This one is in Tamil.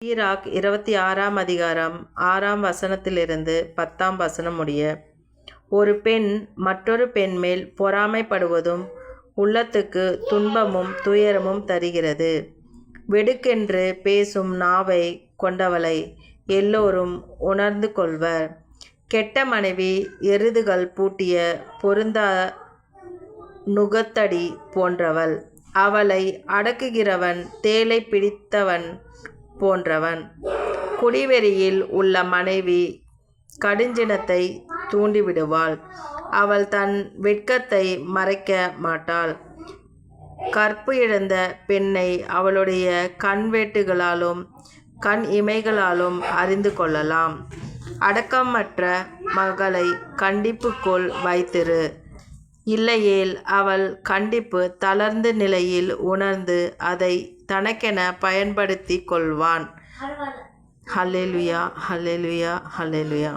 ஈராக் 26ஆம் அதிகாரம் 6ஆம் வசனத்திலிருந்து 10ஆம் வசனம் முடிய. ஒரு பெண் மற்றொரு பெண் மேல் பொறாமைப்படுவதும் உள்ளத்துக்கு துன்பமும் துயரமும் தருகிறது. வெடுக்கென்று பேசும் நாவை கொண்டவளை எல்லோரும் உணர்ந்து கொள்வர். கெட்ட மனைவி எருதுகள் பூட்டிய பொருந்தா நுகத்தடி போன்றவள். அவளை அடக்குகிறவன் தேளை பிடித்தவன் போன்றவன். குடிவெறியில் உள்ள மனைவி கடுஞ்சினத்தை தூண்டிவிடுவாள். அவள் தன் வெட்கத்தை மறைக்க மாட்டாள். கற்பு இழந்த பெண்ணை அவளுடைய கண்வெட்டுகளாலும் கண் இமைகளாலும் அறிந்து கொள்ளலாம். அடக்கமற்ற மகளை கண்டிப்புக்குள் வைத்திரு. இல்லையேல் அவள் கண்டிப்பு தளர்ந்த நிலையில் உணர்ந்து அதை தனக்கென பயன்படுத்திக் கொள்வான். ஹல்லேலூயா, ஹல்லேலூயா, ஹல்லேலூயா.